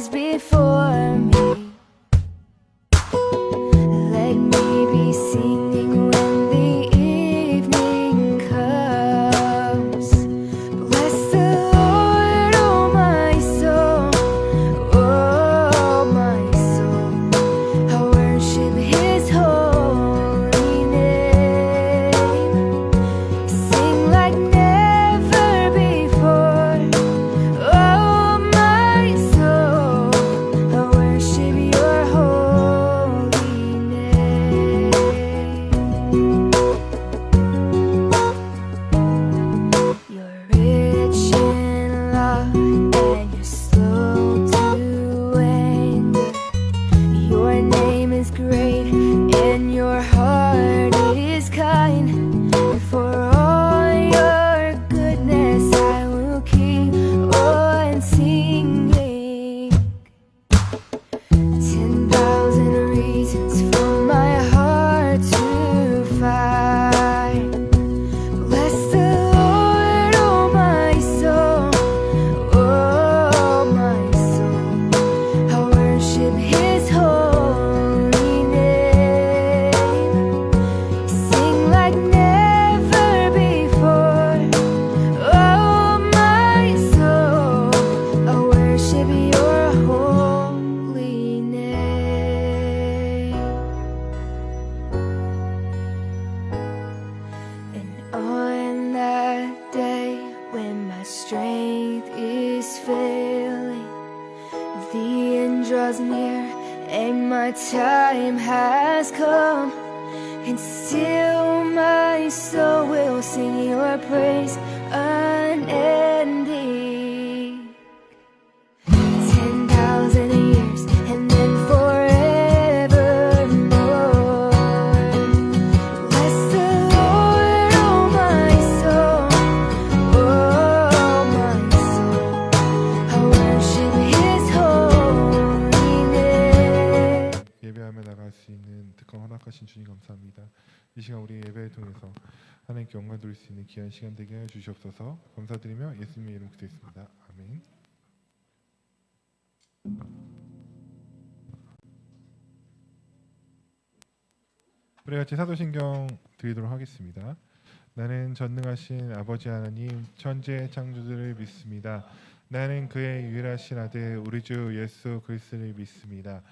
goes before me. Let me be singing when the evening comes. Bless the Lord, oh my soul, oh my soul. I worship His holy name. Sing like never before, oh my soul. I worship Your holy name. You're rich in love and You're slow to anger. Your name is great and Your heart is kind. And for all Your goodness I will keep on singing. 10,000 reasons for my heart to find. Bless the Lord, oh my soul, oh my soul. I worship His holy name. Sing like never before, oh my soul. I worship Your holy name. And on that day when my strength is failing, the end draws near and my time has come, and still my soul will sing Your praise unending. 10,000 years and then forevermore. Bless the Lord, oh my soul, oh my soul. I worship His holy name. 예배하며 나갈 수 있는 특권 허락하신 주님 감사합니다. 이 시간 우리 예배를 통해서 하나님께 영광 돌릴 수 있는 귀한 시간 되게 해 주시옵소서. 감사드리며 예수님의 이름 기도했습니다. 아멘. 우리 같이 사도신경 드리도록 하겠습니다. 나는 전능하신 아버지 하나님 천지의 창조주를 믿습니다. 나는 그의 유일하신 아들 우리 주 예수 그리스도를 믿습니다.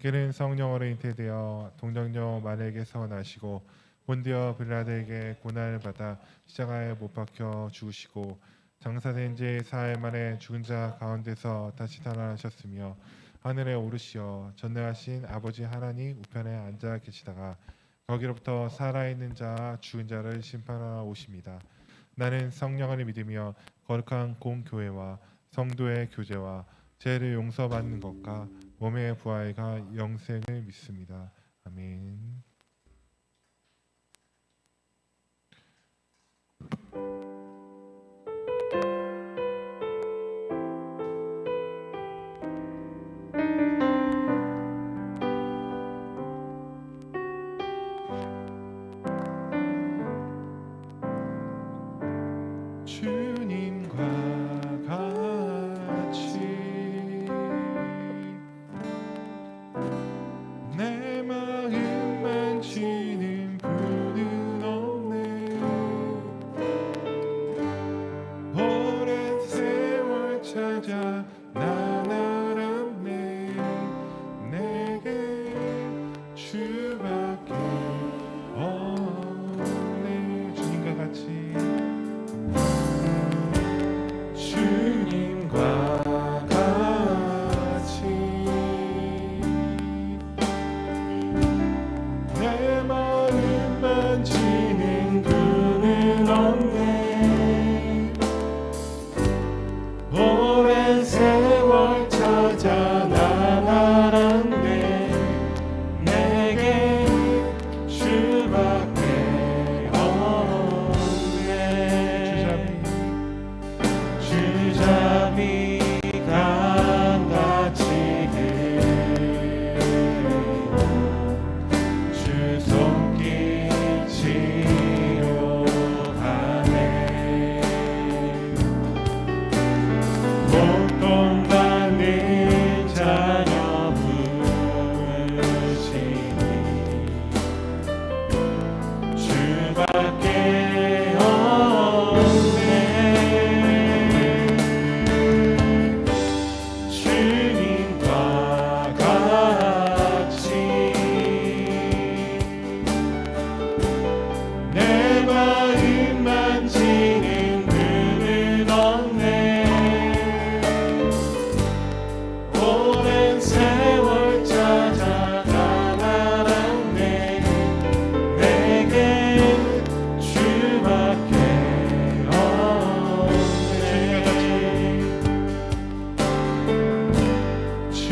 그는 성령으로 잉태되어 동정녀 마리아에게서 나시고 본디어 빌라도에게 고난을 받아 십자가에 못 박혀 죽으시고 장사된 지 사흘 만에 죽은 자 가운데서 다시 살아나셨으며 하늘에 오르시어 전능하신 아버지 하나님 우편에 앉아 계시다가 거기로부터 살아있는 자 죽은 자를 심판하러 오십니다. 나는 성령을 믿으며 거룩한 공교회와 성도의 교제와 죄를 용서받는 것과 몸의 부활과 영생을 믿습니다. 아멘. 주님과 같이 내 마음만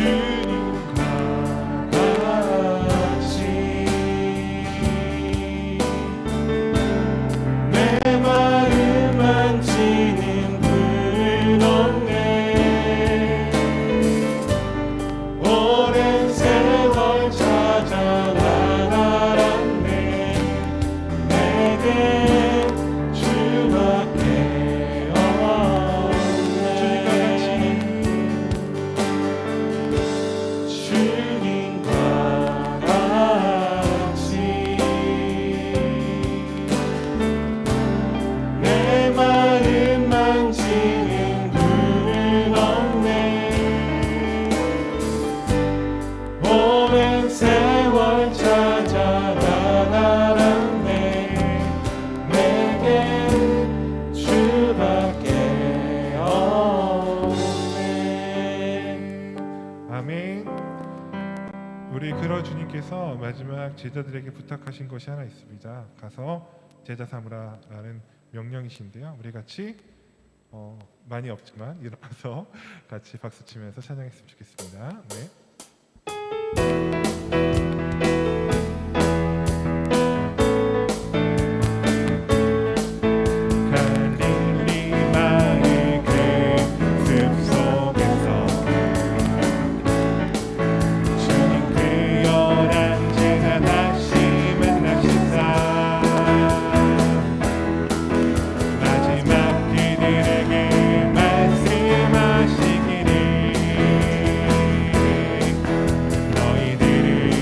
주님과 같이 내 마음 만지는 분 없네. 오랜 세월 찾아 나아갔네. 내게 주밖에 없네. 주님과 같이 내 마음 만지는 분은 없네. 오랜 세월 찾아 나아갔네. 내게 주밖에 없네. 아멘. 우리 그러 주님께서 마지막 제자들에게 부탁하신 것이 하나 있습니다. 가서 제자 삼으라라는 명령이신데요. 우리 같이 많이 없지만 일어나서 같이 박수 치면서 찬양했으면 좋겠습니다. 네. 갈릴리마의 그 숲속에서 주님 그 열한 제자 다시 만나시사 마지막 그들에게 말씀하시기를 너희들은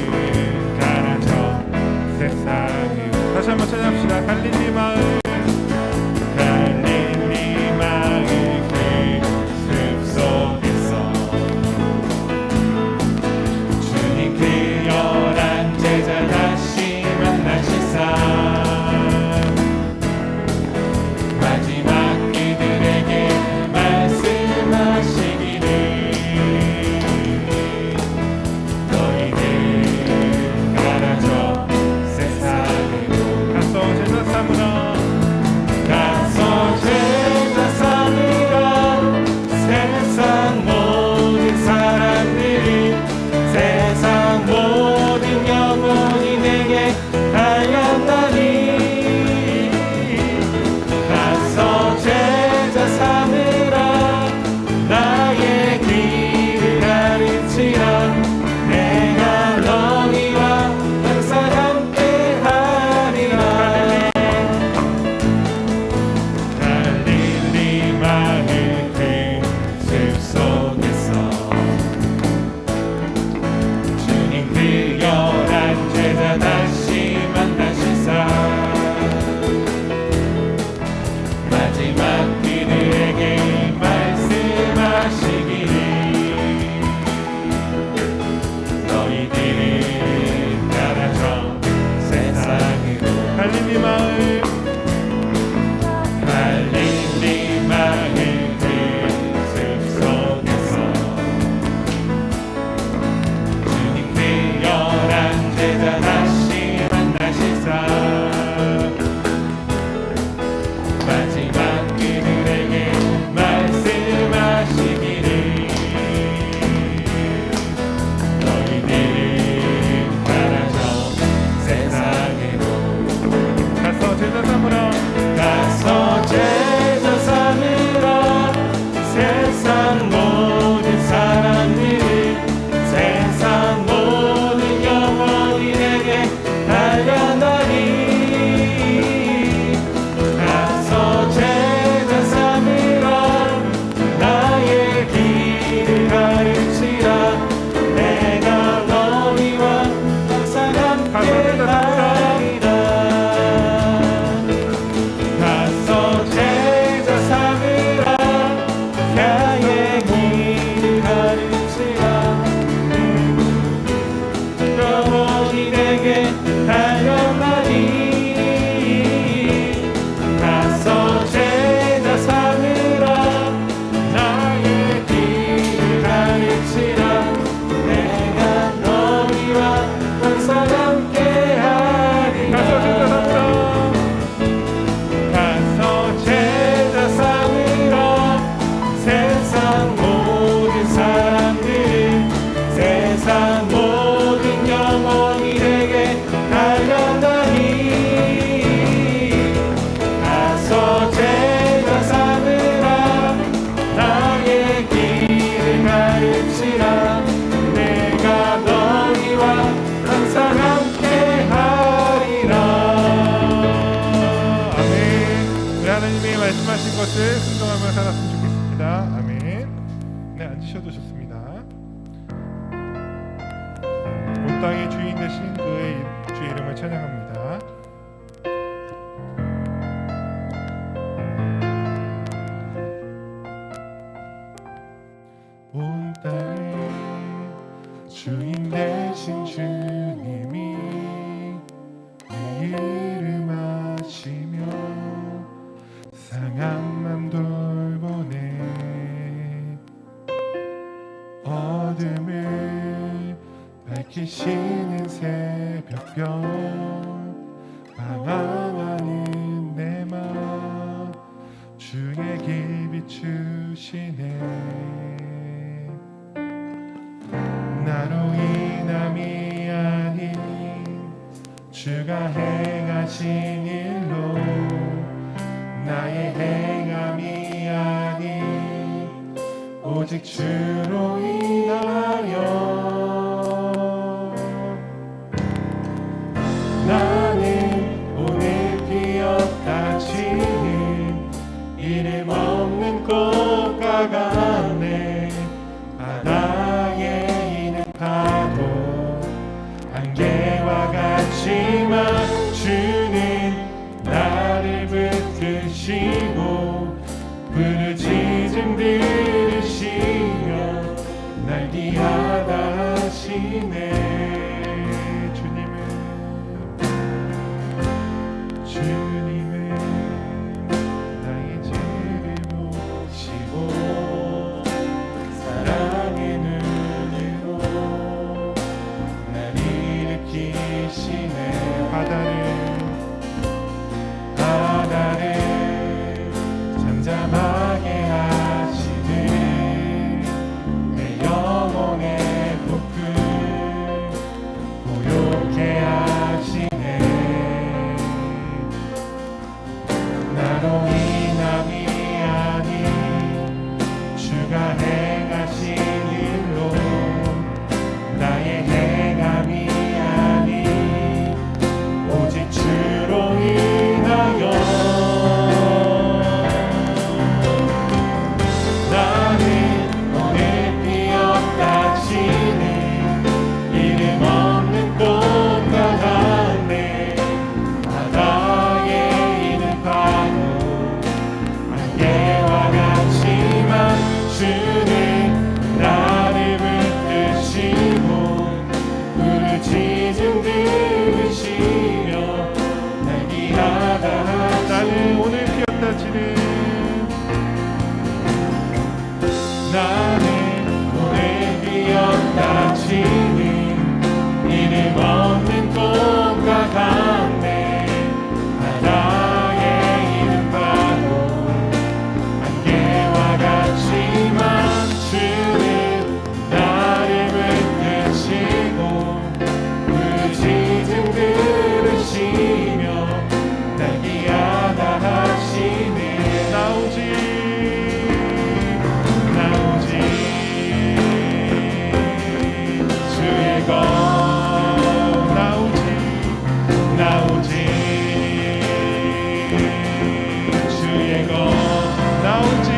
찬양합니다. 온 땅의 주인 되신 주님이 내 이름 아시며 상한 맘 돌보네. 어둠을 밝히시는 새벽별 방황하는 내 맘 주의 길 비추시네. 나로 인함이 아닌 주가 행하신 일로 나의 행함이 아닌 오직 주로 인하여 나는 오늘 피었다 지는 이름 없는 꽃과 같네. 바다에 있는 파도 안개와 같지만 주는 나를 붙드시고 부르짖음 들으시며 날 귀하다 하시네. 주님은 나의 죄를 보시고 사랑의 눈으로 날 일으키시네. 바다를 잠잠하게 하시는 내 영혼의 폭풍 고요케 하시네. 나로 인함이 아닌 주가 행하신 일로 나의 행함이 아닌 오직 주로 인하여 나는 오늘 피었다 지는 이름 없는 꽃과 같네. 바다에 있는 파도 안개와 같지만 주는 나를 붙드시고 부르짖음 들으시며 날 귀하다 하시네. 나는 오늘 피었다 지는 나는 오늘 피었다 지는 이름 없는 꽃과 같네. 바다에 있는 파도 안개와 같지만 주는 나를 붙드시고 부르짖음 들으시며 날 귀하다 하시네. 나오지 주의 것 나오지 주의 것 나오지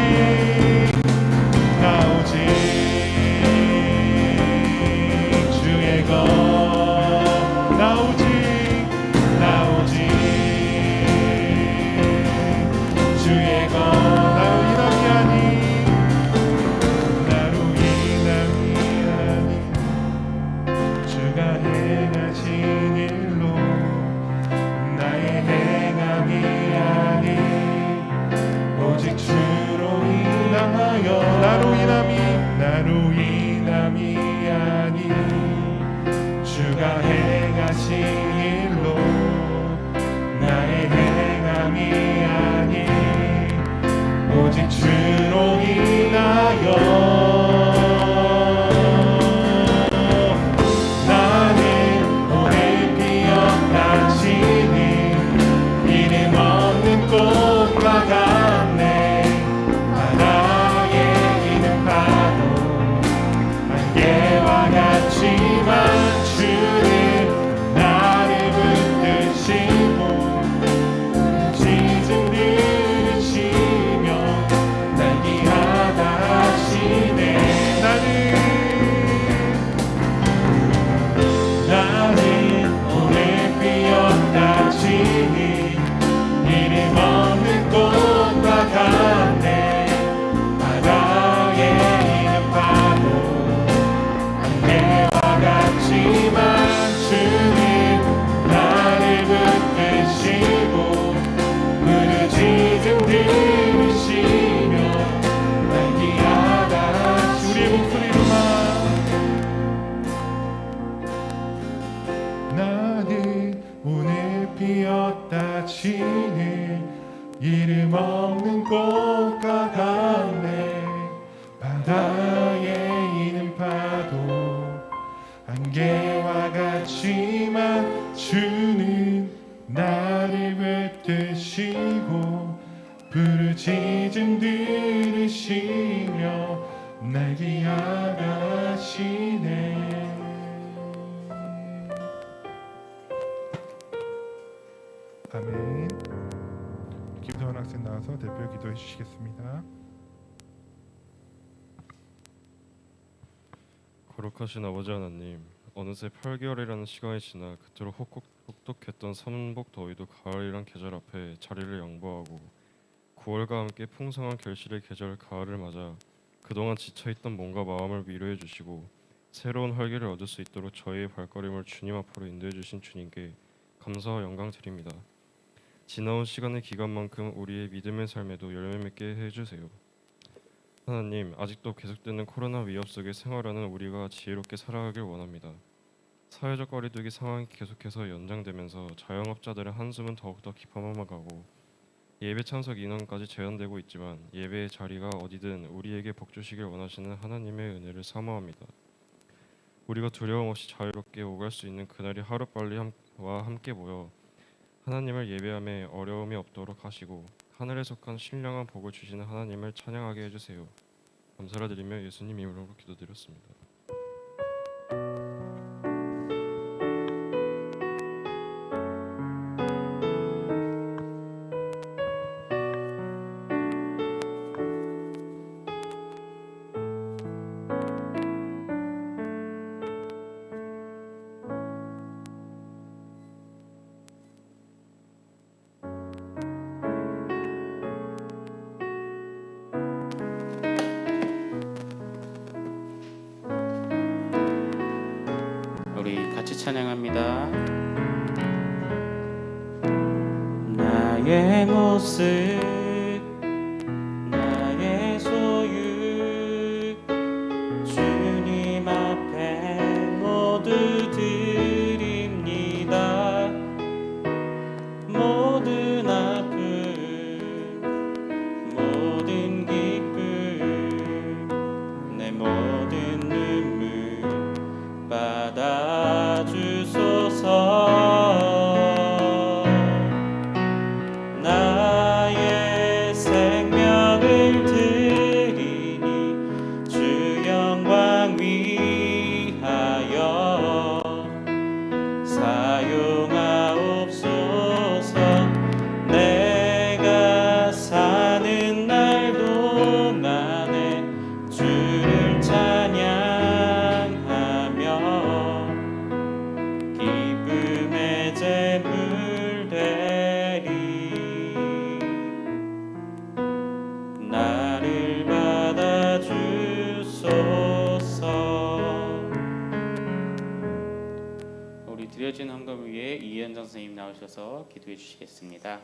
주의 것 나오지 주의 것 나로 인함이 아닌 주가 행하신 일로 나의 행함이 아닌 오직 주로 인하여 나로 인함이 아닌 주가 행하신 일로 나의 행함이 아닌 오직 주로 인하여 나는 오늘 피었다 지는 이름 없는 꽃과 같네. 바다에 있는 파도 안개와 같지만 주는 나를 가시는 이름 없는 꽃과 같네. 바다에 있는 파도 안개와 같지만 주는 나를 붙드시고 부르짖음 들으시며 날 기억하시네. 아멘. 김서원 학생 나와서 대표 기도해 주시겠습니다. 거룩하신 아버지 하나님, 어느새 8개월이라는 시간이 지나 그토록 혹독했던 삼복 더위도 가을이란 계절 앞에 자리를 양보하고 9월과 함께 풍성한 결실의 계절 가을을 맞아 그동안 지쳐있던 몸과 마음을 위로해 주시고 새로운 활기를 얻을 수 있도록 저희의 발걸음을 주님 앞으로 인도해 주신 주님께 감사와 영광 드립니다. 지나온 시간의 기간만큼 우리의 믿음의 삶에도 열매 맺게 해주세요. 하나님, 아직도 계속되는 코로나 위협 속에 생활하는 우리가 지혜롭게 살아가길 원합니다. 사회적 거리두기 상황이 계속해서 연장되면서 자영업자들의 한숨은 더욱더 깊어만 가고 예배 참석 인원까지 제한되고 있지만 예배의 자리가 어디든 우리에게 복 주시길 원하시는 하나님의 은혜를 사모합니다. 우리가 두려움 없이 자유롭게 오갈 수 있는 그날이 하루빨리 함께 모여 하나님을 예배함에 어려움이 없도록 하시고 하늘에 속한 신령한 복을 주시는 하나님을 찬양하게 해주세요. 감사를 드리며 예수님 이름으로 기도드렸습니다. 우리 같이 찬양합니다. 나의 모습 나의 소유 주님 앞에 모두 드립니다. 모든 아픔 모든 기쁨 내 모든 눈물 받아주소서. 나의 생명을 드리니 주 영광 위하여 사용하옵소서. 내가 사는 날 동안에 주를 찬양하며 기쁨의 제물 되리. 나를 받아주소서. 우리 드려진 헌금 위에 이현정 선생님 나오셔서 기도해 주시겠습니다.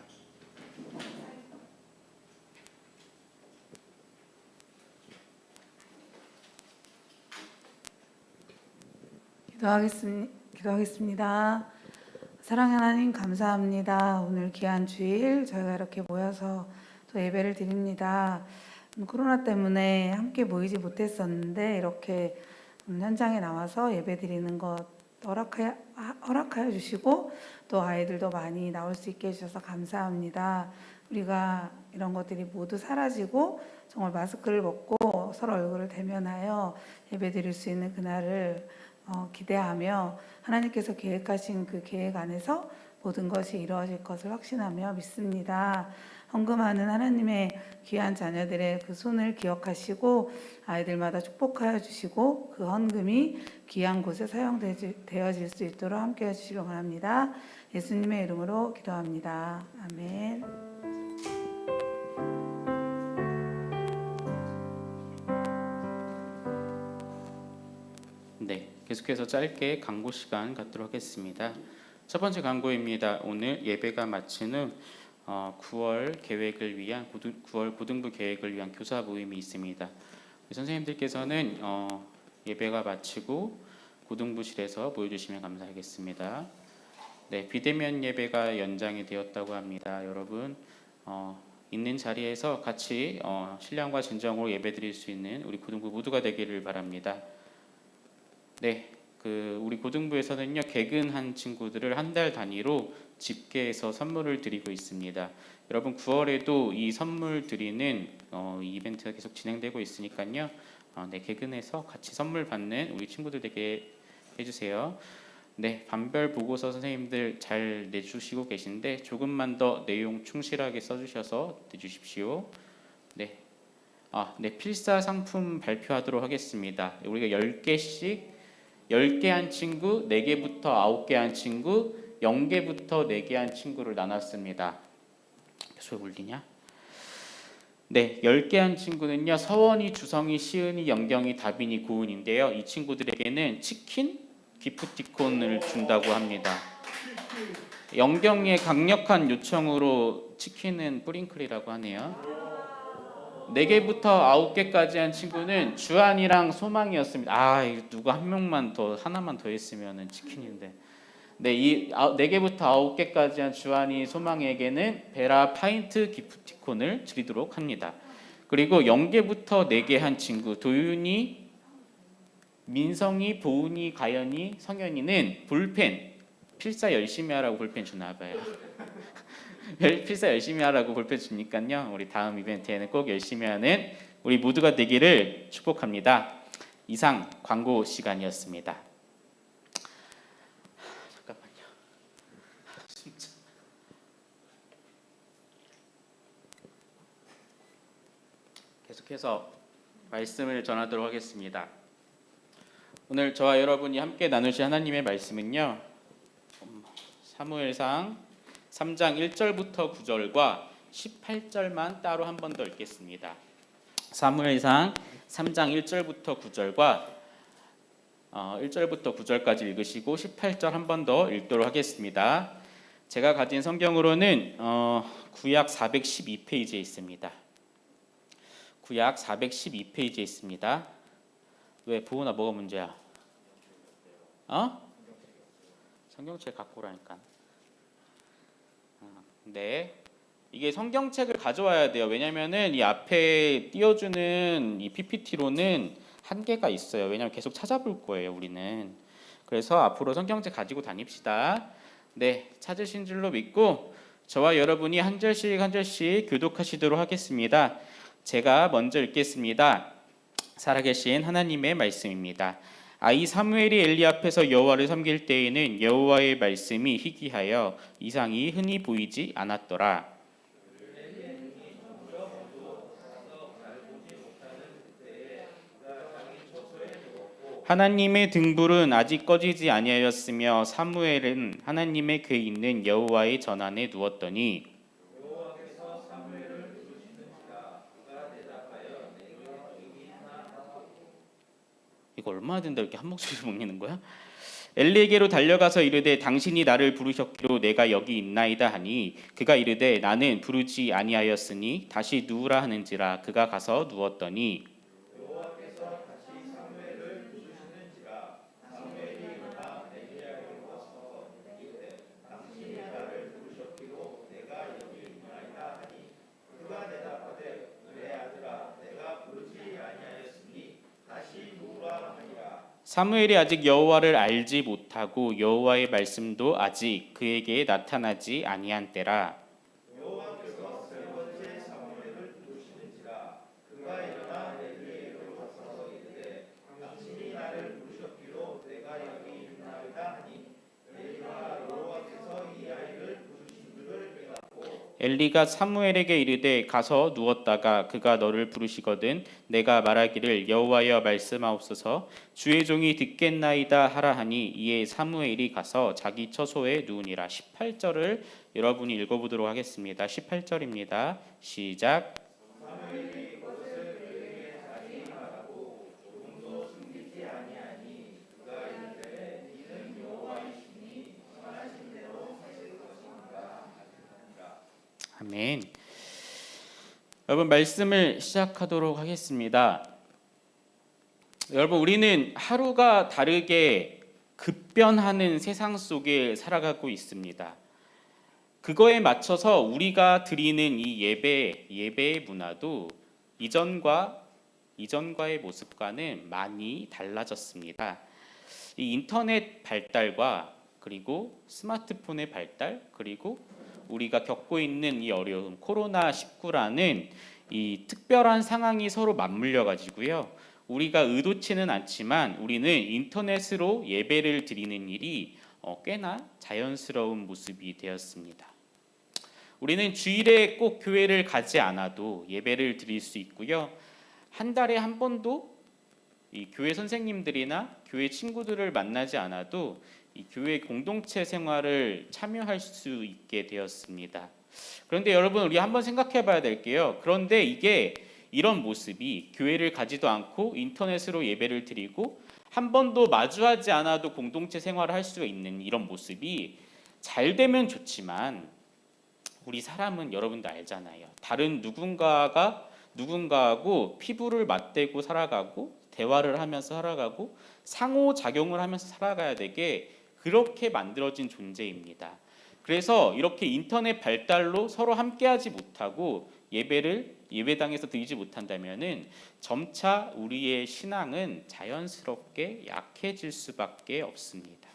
기도하겠습니다. 사랑하는 하나님 감사합니다. 오늘 귀한 주일 저희가 이렇게 모여서 또 예배를 드립니다. 코로나 때문에 함께 모이지 못했었는데 이렇게 현장에 나와서 예배 드리는 것 허락하여 주시고 또 아이들도 많이 나올 수 있게 해주셔서 감사합니다. 우리가 이런 것들이 모두 사라지고 정말 마스크를 벗고 서로 얼굴을 대면하여 예배 드릴 수 있는 그날을 기대하며 하나님께서 계획하신 그 계획 안에서 모든 것이 이루어질 것을 확신하며 믿습니다. 헌금하는 하나님의 귀한 자녀들의 그 손을 기억하시고 아이들마다 축복하여 주시고 그 헌금이 귀한 곳에 사용되어질 수 있도록 함께해 주시기 원합니다. 예수님의 이름으로 기도합니다. 아멘. 네, 계속해서 짧게 광고 시간 갖도록 하겠습니다. 첫 번째 광고입니다. 오늘 예배가 마친 후 9월 계획을 위한 9월 고등부 계획을 위한 교사 모임이 있습니다. 선생님들께서는 예배가 마치고 고등부실에서 모여주시면 감사하겠습니다. 네, 비대면 예배가 연장이 되었다고 합니다. 여러분 있는 자리에서 같이 신령과 진정으로 예배드릴 수 있는 우리 고등부 모두가 되기를 바랍니다. 네, 우리 고등부에서는요 개근한 친구들을 한 달 단위로 집계해서 선물을 드리고 있습니다. 여러분 9월에도 이 선물 드리는 이 이벤트가 계속 진행되고 있으니까요. 네, 개근해서 같이 선물 받는 우리 친구들 되게 해주세요. 네, 반별 보고서 선생님들 잘 내주시고 계신데 조금만 더 내용 충실하게 써주셔서 내주십시오. 네, 네, 필사 상품 발표하도록 하겠습니다. 우리가 10개씩 10개 한 친구, 4개부터 9개 한 친구, 0개부터 4개 한 친구를 나눴습니다. 소리 울리냐? 네, 10개 한 친구는요 서원이, 주성이, 시은이, 영경이, 다빈이, 고은인데요. 이 친구들에게는 치킨, 기프티콘을 준다고 합니다. 영경의 강력한 요청으로 치킨은 뿌링클이라고 하네요. 4개부터 9개까지 한 친구는 주한이랑 소망이었습니다. 누가 한 명만 더, 하나만 더 했으면 치킨인데. 네, 이 4개부터 9개까지 한 주한이, 소망에게는 베라 파인트 기프티콘을 드리도록 합니다. 그리고 0개부터 4개 한 친구, 도윤이, 민성이, 보은이, 가연이, 성현이는 볼펜, 필사 열심히 하라고 볼펜 주나 봐요. 필사 열심히 하라고 볼펜 주니까요. 우리 다음 이벤트에는 꼭 열심히 하는 우리 모두가 되기를 축복합니다. 이상 광고 시간이었습니다. 잠깐만요. 진짜. 계속해서 말씀을 전하도록 하겠습니다. 오늘 저와 여러분이 함께 나누실 하나님의 말씀은요. 사무엘상 3장 1절부터 9절과 18절만 따로 한 번 더 읽겠습니다. 사무엘상 3장 1절부터 9절과 1절부터 9절까지 읽으시고 18절 한 번 더 읽도록 하겠습니다. 제가 가진 성경으로는 구약 412페이지에 있습니다. 구약 412페이지에 있습니다. 왜 보은아 뭐가 문제야? 성경책 갖고 오라니까. 네, 이게 성경책을 가져와야 돼요. 왜냐면은 이 앞에 띄워주는 이 PPT로는 한계가 있어요. 왜냐면 계속 찾아볼 거예요, 우리는. 그래서 앞으로 성경책 가지고 다닙시다. 네, 찾으신 줄로 믿고 저와 여러분이 한 절씩 한 절씩 교독하시도록 하겠습니다. 제가 먼저 읽겠습니다. 살아계신 하나님의 말씀입니다. 아이 사무엘이 엘리 앞에서 여호와를 섬길 때에는 여호와의 말씀이 희귀하여 이상이 흔히 보이지 않았더라. 하나님의 등불은 아직 꺼지지 아니하였으며 사무엘은 하나님의 궤 있는 여호와의 전안에 누웠더니 이거 얼마나 된다 이렇게 한 목소리로 먹는 거야? 엘리에게로 달려가서 이르되 당신이 나를 부르셨기로 내가 여기 있나이다 하니 그가 이르되 나는 부르지 아니하였으니 다시 누우라 하는지라. 그가 가서 누웠더니 사무엘이 아직 여호와를 알지 못하고 여호와의 말씀도 아직 그에게 나타나지 아니한 때라. 엘리가 사무엘에게 이르되 가서 누웠다가 그가 너를 부르시거든 내가 말하기를 여호와여 말씀하옵소서 주의 종이 듣겠나이다 하라 하니 이에 사무엘이 가서 자기 처소에 누우니라. 18절을 여러분이 읽어보도록 하겠습니다. 18절입니다. 시작. 아멘. 여러분 말씀을 시작하도록 하겠습니다. 여러분 우리는 하루가 다르게 급변하는 세상 속에 살아가고 있습니다. 그거에 맞춰서 우리가 드리는 이 예배의 문화도 이전과의 모습과는 많이 달라졌습니다. 이 인터넷 발달과 그리고 스마트폰의 발달, 그리고 우리가 겪고 있는 이 어려움, 코로나19라는 이 특별한 상황이 서로 맞물려 가지고요. 우리가 의도치는 않지만 우리는 인터넷으로 예배를 드리는 일이 꽤나 자연스러운 모습이 되었습니다. 우리는 주일에 꼭 교회를 가지 않아도 예배를 드릴 수 있고요. 한 달에 한 번도 이 교회 선생님들이나 교회 친구들을 만나지 않아도 이 교회 공동체 생활을 참여할 수 있게 되었습니다. 그런데 여러분, 우리 한번 생각해 봐야 될게요. 그런데 이런 모습이 교회를 가지도 않고 인터넷으로 예배를 드리고 한 번도 마주하지 않아도 공동체 생활을 할 수 있는 이런 모습이 잘 되면 좋지만, 우리 사람은 여러분도 알잖아요. 다른 누군가하고 피부를 맞대고 살아가고 대화를 하면서 살아가고 상호작용을 하면서 살아가야 되게 그렇게 만들어진 존재입니다. 그래서 이렇게 인터넷 발달로 서로 함께하지 못하고 예배당에서 드리지 못한다면은 점차 우리의 신앙은 자연스럽게 약해질 수밖에 없습니다.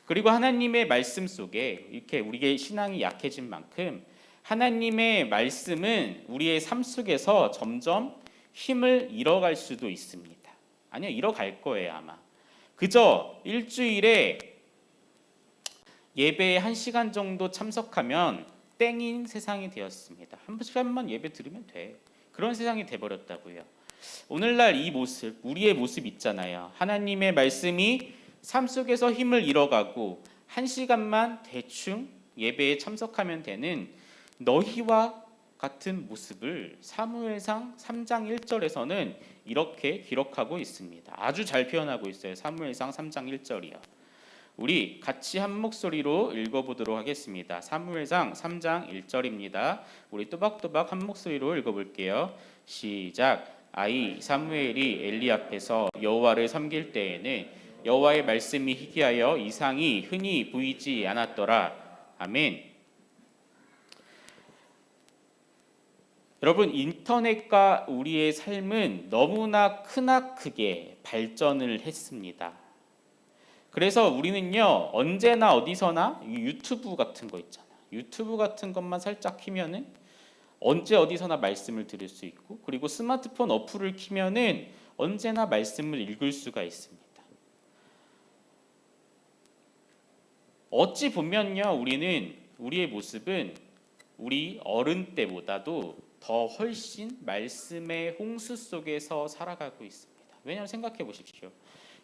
그리고 하나님의 말씀 속에 이렇게 우리의 신앙이 약해진 만큼 하나님의 말씀은 우리의 삶 속에서 점점 힘을 잃어갈 수도 있습니다. 아니요, 잃어갈 거예요 아마. 그저 일주일에 예배에 1시간 정도 참석하면 땡인 세상이 되었습니다. 1시간만 예배 들으면 돼. 그런 세상이 돼버렸다고요. 오늘날 이 모습, 우리의 모습 있잖아요. 하나님의 말씀이 삶 속에서 힘을 잃어가고 1시간만 대충 예배에 참석하면 되는 너희와 같은 모습을 사무엘상 3장 1절에서는 이렇게 기록하고 있습니다. 아주 잘 표현하고 있어요. 사무엘상 3장 1절이요. 우리 같이 한 목소리로 읽어보도록 하겠습니다. 사무엘상 3장 1절입니다. 우리 또박또박 한 목소리로 읽어볼게요. 시작. 아이 사무엘이 엘리 앞에서 여호와를 섬길 때에는 여호와의 말씀이 희귀하여 이상이 흔히 보이지 않았더라. 아멘. 여러분, 인터넷과 우리의 삶은 너무나 크게 발전을 했습니다. 그래서 우리는요, 언제나 어디서나 유튜브 같은 거 있잖아요. 유튜브 같은 것만 살짝 키면은 언제 어디서나 말씀을 들을 수 있고, 그리고 스마트폰 어플을 키면은 언제나 말씀을 읽을 수가 있습니다. 어찌 보면요, 우리의 모습은 우리 어른 때보다도 더 훨씬 말씀의 홍수 속에서 살아가고 있습니다. 왜냐하면 생각해 보십시오.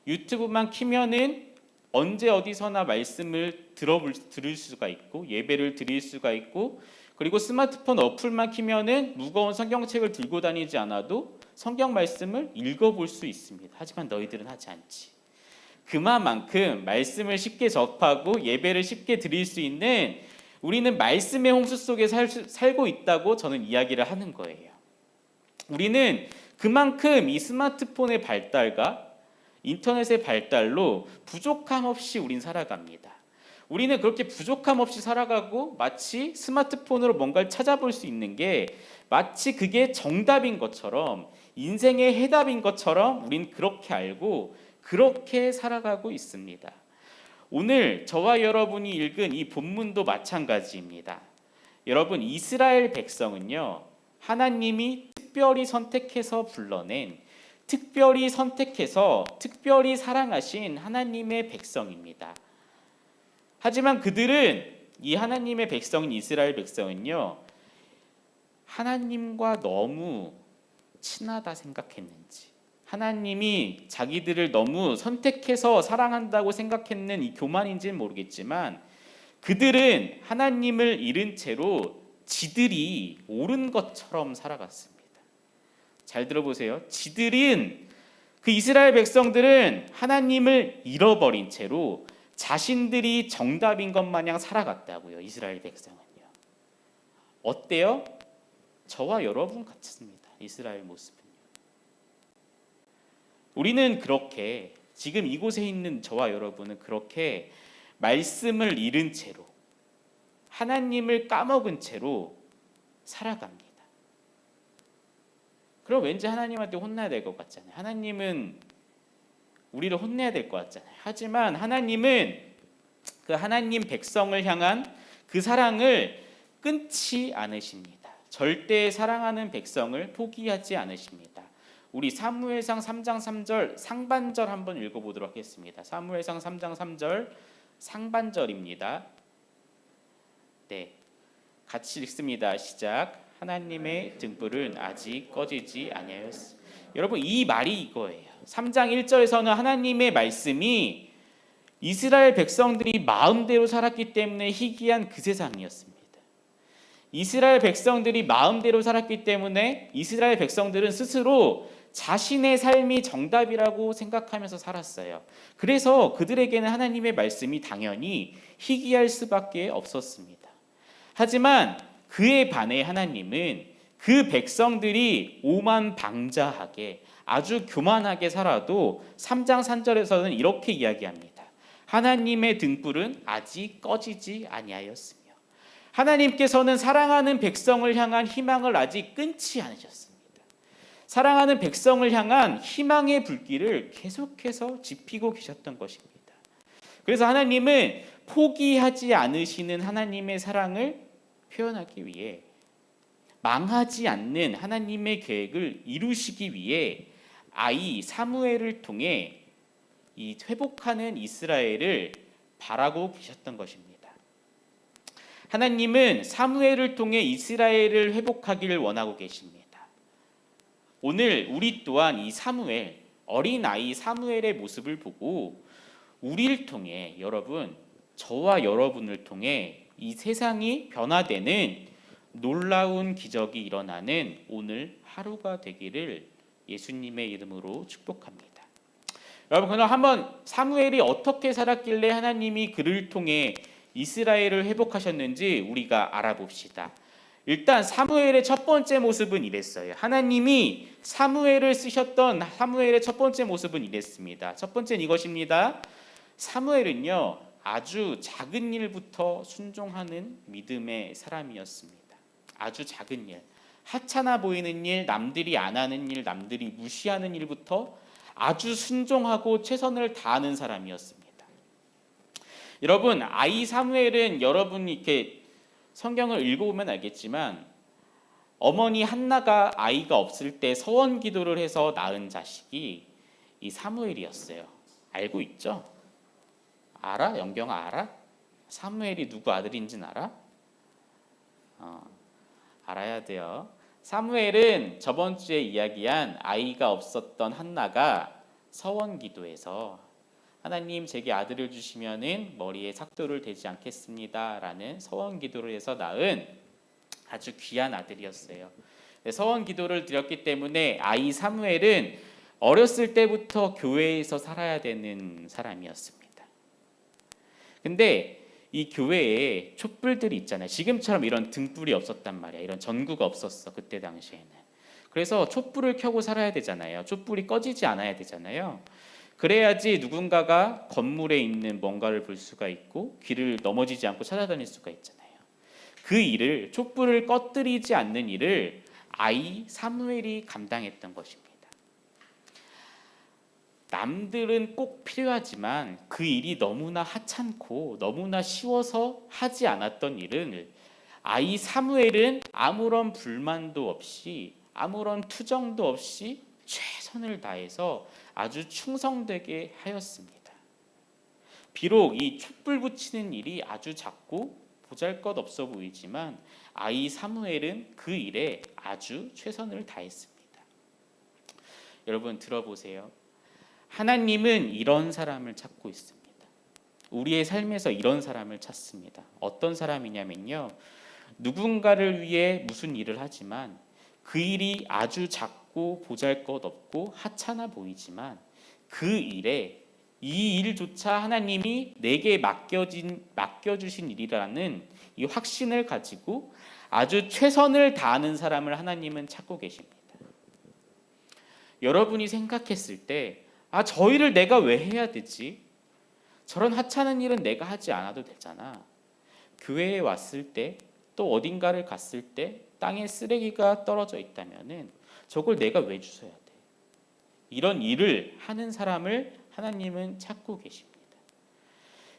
유튜브만 키면은 언제 어디서나 말씀을 들을 수가 있고 예배를 드릴 수가 있고, 그리고 스마트폰 어플만 키면은 무거운 성경책을 들고 다니지 않아도 성경 말씀을 읽어볼 수 있습니다. 하지만 너희들은 하지 않지. 그만큼 말씀을 쉽게 접하고 예배를 쉽게 드릴 수 있는 우리는 말씀의 홍수 속에 살고 있다고 저는 이야기를 하는 거예요. 우리는 그만큼 이 스마트폰의 발달과 인터넷의 발달로 부족함 없이 우린 살아갑니다. 우리는 그렇게 부족함 없이 살아가고 마치 스마트폰으로 뭔가를 찾아볼 수 있는 게 마치 그게 정답인 것처럼, 인생의 해답인 것처럼 우린 그렇게 알고 그렇게 살아가고 있습니다. 오늘 저와 여러분이 읽은 이 본문도 마찬가지입니다. 여러분, 이스라엘 백성은요, 하나님이 특별히 선택해서 불러낸, 특별히 선택해서 특별히 사랑하신 하나님의 백성입니다. 하지만 그들은, 이 하나님의 백성인 이스라엘 백성은요, 하나님과 너무 친하다 생각했는지, 하나님이 자기들을 너무 선택해서 사랑한다고 생각했는 이 교만인지는 모르겠지만, 그들은 하나님을 잃은 채로 지들이 옳은 것처럼 살아갔습니다. 잘 들어보세요. 그 이스라엘 백성들은 하나님을 잃어버린 채로 자신들이 정답인 것 마냥 살아갔다고요. 이스라엘 백성은요. 어때요? 저와 여러분 같습니다. 이스라엘 모습은요. 우리는 그렇게 지금 이곳에 있는 저와 여러분은 그렇게 말씀을 잃은 채로 하나님을 까먹은 채로 살아갑니다. 그럼 왠지 하나님한테 혼나야 될 것 같잖아요. 하나님은 우리를 혼내야 될 것 같잖아요. 하지만 하나님은 그 하나님 백성을 향한 그 사랑을 끊지 않으십니다. 절대 사랑하는 백성을 포기하지 않으십니다. 우리 사무엘상 3장 3절 상반절 한번 읽어보도록 하겠습니다. 사무엘상 3장 3절 상반절입니다. 네, 같이 읽습니다. 시작. 하나님의 등불은 아직 꺼지지 아니하였으. 여러분, 이 말이 이거예요. 3장 1절에서는 하나님의 말씀이 이스라엘 백성들이 마음대로 살았기 때문에 희귀한 그 세상이었습니다. 이스라엘 백성들이 마음대로 살았기 때문에 이스라엘 백성들은 스스로 자신의 삶이 정답이라고 생각하면서 살았어요. 그래서 그들에게는 하나님의 말씀이 당연히 희귀할 수밖에 없었습니다. 하지만 그에 반해 하나님은 그 백성들이 오만방자하게 아주 교만하게 살아도 3장 3절에서는 이렇게 이야기합니다. 하나님의 등불은 아직 꺼지지 아니하였으며 하나님께서는 사랑하는 백성을 향한 희망을 아직 끊지 않으셨습니다. 사랑하는 백성을 향한 희망의 불길을 계속해서 지피고 계셨던 것입니다. 그래서 하나님은 포기하지 않으시는 하나님의 사랑을 표현하기 위해 망하지 않는 하나님의 계획을 이루시기 위해 아이 사무엘을 통해 이 회복하는 이스라엘을 바라고 계셨던 것입니다. 하나님은 사무엘을 통해 이스라엘을 회복하기를 원하고 계십니다. 오늘 우리 또한 이 사무엘, 어린아이 사무엘의 모습을 보고 우리를 통해 여러분, 저와 여러분을 통해 이 세상이 변화되는 놀라운 기적이 일어나는 오늘 하루가 되기를 예수님의 이름으로 축복합니다. 여러분, 그럼 한번 사무엘이 어떻게 살았길래 하나님이 그를 통해 이스라엘을 회복하셨는지 우리가 알아봅시다. 일단 사무엘의 첫 번째 모습은 이랬어요. 하나님이 사무엘을 쓰셨던 사무엘의 첫 번째 모습은 이랬습니다. 첫 번째는 이것입니다. 사무엘은요, 아주 작은 일부터 순종하는 믿음의 사람이었습니다. 아주 작은 일, 하찮아 보이는 일, 남들이 안 하는 일, 남들이 무시하는 일부터 아주 순종하고 최선을 다하는 사람이었습니다. 여러분, 아이 사무엘은 여러분이 이렇게 성경을 읽어보면 알겠지만 어머니 한나가 아이가 없을 때 서원 기도를 해서 낳은 자식이 이 사무엘이었어요. 알고 있죠? 알아? 영경아 알아? 사무엘이 누구 아들인지는 알아? 알아야 돼요. 사무엘은 저번 주에 이야기한 아이가 없었던 한나가 서원 기도에서 하나님 제게 아들을 주시면은 머리에 삭도를 대지 않겠습니다라는 서원 기도를 해서 낳은 아주 귀한 아들이었어요. 서원 기도를 드렸기 때문에 아이 사무엘은 어렸을 때부터 교회에서 살아야 되는 사람이었습니다. 근데 이 교회에 촛불들이 있잖아요. 지금처럼 이런 등불이 없었단 말이야. 이런 전구가 없었어, 그때 당시에는. 그래서 촛불을 켜고 살아야 되잖아요. 촛불이 꺼지지 않아야 되잖아요. 그래야지 누군가가 건물에 있는 뭔가를 볼 수가 있고 길을 넘어지지 않고 찾아다닐 수가 있잖아요. 그 일을, 촛불을 꺼뜨리지 않는 일을 아이 사무엘이 감당했던 것입니다. 남들은 꼭 필요하지만 그 일이 너무나 하찮고 너무나 쉬워서 하지 않았던 일은 아이 사무엘은 아무런 불만도 없이 아무런 투정도 없이 최선을 다해서 아주 충성되게 하였습니다. 비록 이 촛불 붙이는 일이 아주 작고 보잘것없어 보이지만 아이 사무엘은 그 일에 아주 최선을 다했습니다. 여러분 들어보세요. 하나님은 이런 사람을 찾고 있습니다. 우리의 삶에서 이런 사람을 찾습니다. 어떤 사람이냐면요, 누군가를 위해 무슨 일을 하지만 그 일이 아주 작고 보잘것없고 하찮아 보이지만 그 일에 이 일조차 하나님이 내게 맡겨주신 일이라는 이 확신을 가지고 아주 최선을 다하는 사람을 하나님은 찾고 계십니다. 여러분이 생각했을 때 아, 저 일을 내가 왜 해야 되지? 저런 하찮은 일은 내가 하지 않아도 되잖아. 교회에 왔을 때, 또 어딘가를 갔을 때 땅에 쓰레기가 떨어져 있다면은 저걸 내가 왜 주워야 돼? 이런 일을 하는 사람을 하나님은 찾고 계십니다.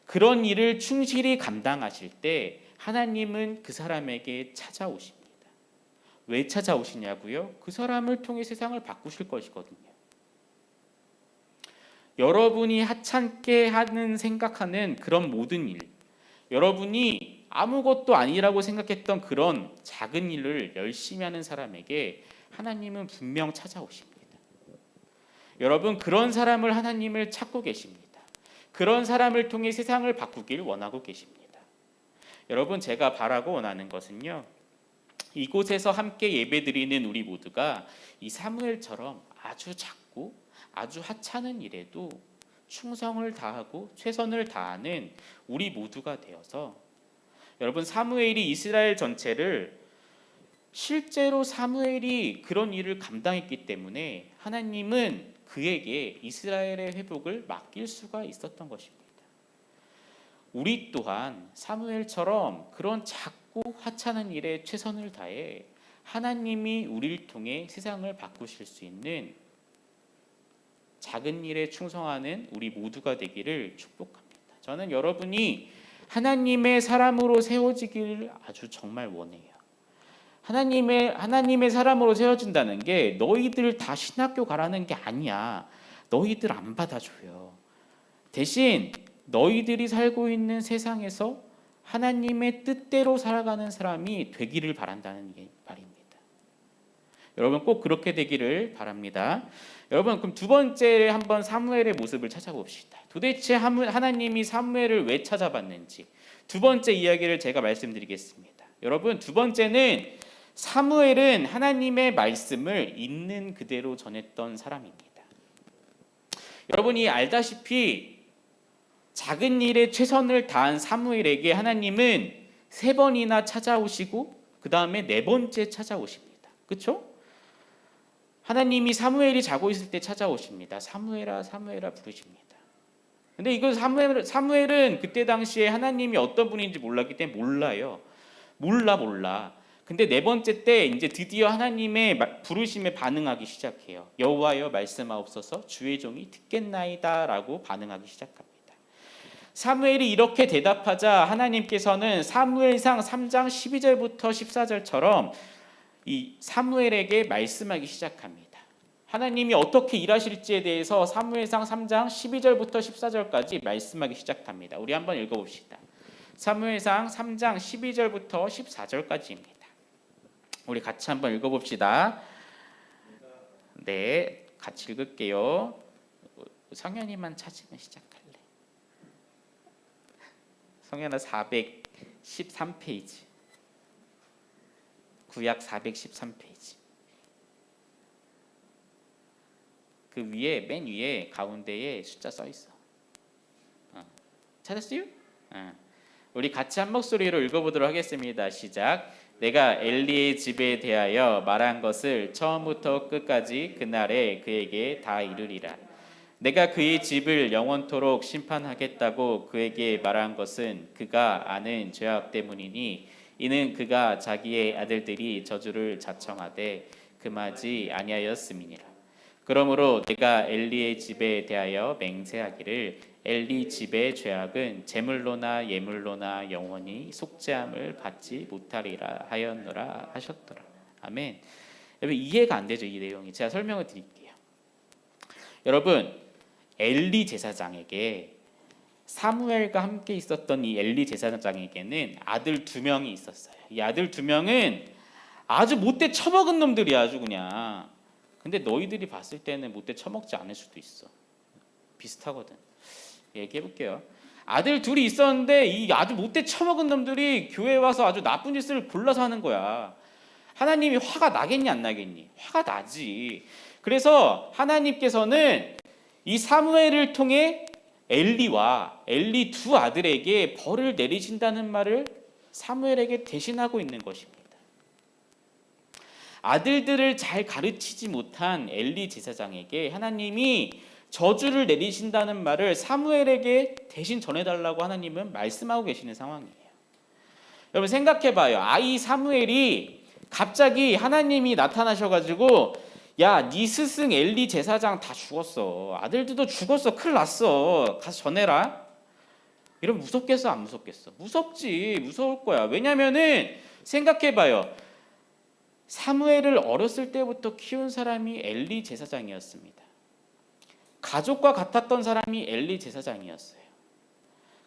그런 일을 충실히 감당하실 때 하나님은 그 사람에게 찾아오십니다. 왜 찾아오시냐고요? 그 사람을 통해 세상을 바꾸실 것이거든요. 여러분이 하찮게 하는 생각하는 그런 모든 일, 여러분이 아무것도 아니라고 생각했던 그런 작은 일을 열심히 하는 사람에게 하나님은 분명 찾아오십니다. 여러분, 그런 사람을 하나님을 찾고 계십니다. 그런 사람을 통해 세상을 바꾸길 원하고 계십니다. 여러분, 제가 바라고 원하는 것은요, 이곳에서 함께 예배드리는 우리 모두가 이 사무엘처럼 아주 작고 아주 하찮은 일에도 충성을 다하고 최선을 다하는 우리 모두가 되어서, 여러분, 사무엘이 이스라엘 전체를, 실제로 사무엘이 그런 일을 감당했기 때문에 하나님은 그에게 이스라엘의 회복을 맡길 수가 있었던 것입니다. 우리 또한 사무엘처럼 그런 작고 하찮은 일에 최선을 다해 하나님이 우리를 통해 세상을 바꾸실 수 있는 작은 일에 충성하는 우리 모두가 되기를 축복합니다. 저는 여러분이 하나님의 사람으로 세워지기를 아주 정말 원해요. 하나님의 사람으로 세워진다는 게 너희들 다 신학교 가라는 게 아니야. 너희들 안 받아줘요. 대신 너희들이 살고 있는 세상에서 하나님의 뜻대로 살아가는 사람이 되기를 바란다는 말입니다. 여러분, 꼭 그렇게 되기를 바랍니다. 여러분, 그럼 두 번째 한번 사무엘의 모습을 찾아봅시다. 도대체 하나님이 사무엘을 왜 찾아봤는지 두 번째 이야기를 제가 말씀드리겠습니다. 여러분, 두 번째는 사무엘은 하나님의 말씀을 있는 그대로 전했던 사람입니다. 여러분이 알다시피 작은 일에 최선을 다한 사무엘에게 하나님은 3번이나 찾아오시고 그 다음에 4번째 찾아오십니다. 그렇죠? 하나님이 사무엘이 자고 있을 때 찾아오십니다. 사무엘아, 사무엘아 부르십니다. 근데 이거 사무엘은 그때 당시에 하나님이 어떤 분인지 몰랐기 때문에 몰라요. 몰라. 근데 4번째 때 이제 드디어 하나님의 부르심에 반응하기 시작해요. 여호와여 말씀하옵소서, 주의 종이 듣겠나이다라고 반응하기 시작합니다. 사무엘이 이렇게 대답하자 하나님께서는 사무엘상 3장 12절부터 14절처럼 이 사무엘에게 말씀하기 시작합니다. 하나님이 어떻게 일하실지에 대해서 사무엘상 3장 12절부터 14절까지 말씀하기 시작합니다. 우리 한번 읽어봅시다. 사무엘상 3장 12절부터 14절까지입니다. 우리 같이 한번 읽어봅시다. 네, 같이 읽을게요. 성현이만 찾으면 시작할래. 성현아, 413페이지. 구약 413페이지. 그 위에, 맨 위에 가운데에 숫자 써 있어. 찾았어요? 우리 같이 한 목소리로 읽어보도록 하겠습니다. 시작. 내가 엘리의 집에 대하여 말한 것을 처음부터 끝까지 그날에 그에게 다 이루리라. 내가 그의 집을 영원토록 심판하겠다고 그에게 말한 것은 그가 아는 죄악 때문이니, 이는 그가 자기의 아들들이 저주를 자청하되 금하지 아니하였음이니라. 그러므로 내가 엘리의 집에 대하여 맹세하기를 엘리 집의 죄악은 제물로나 예물로나 영원히 속죄함을 받지 못하리라 하였노라 하셨더라. 아멘. 여러분, 이해가 안 되죠, 이 내용이. 제가 설명을 드릴게요. 여러분, 엘리 제사장에게, 사무엘과 함께 있었던 이 엘리 제사장에게는 아들 2명이 있었어요. 이 아들 2명은 아주 못돼 처먹은 놈들이야, 아주 그냥. 근데 너희들이 봤을 때는 못돼 처먹지 않을 수도 있어. 비슷하거든. 얘기해 볼게요. 아들 2이 있었는데 이 아주 못돼 처먹은 놈들이 교회에 와서 아주 나쁜 짓을 골라서 하는 거야. 하나님이 화가 나겠니 안 나겠니? 화가 나지. 그래서 하나님께서는 이 사무엘을 통해 엘리와 엘리 2 아들에게 벌을 내리신다는 말을 사무엘에게 대신하고 있는 것입니다. 아들들을 잘 가르치지 못한 엘리 제사장에게 하나님이 저주를 내리신다는 말을 사무엘에게 대신 전해달라고 하나님은 말씀하고 계시는 상황이에요. 여러분 생각해봐요. 아이 사무엘이 갑자기 하나님이 나타나셔가지고 야, 네 스승 엘리 제사장 다 죽었어. 아들들도 죽었어. 큰일 났어. 가서 전해라. 이러면 무섭겠어? 안 무섭겠어? 무섭지. 무서울 거야. 왜냐면은 생각해봐요. 사무엘을 어렸을 때부터 키운 사람이 엘리 제사장이었습니다. 가족과 같았던 사람이 엘리 제사장이었어요.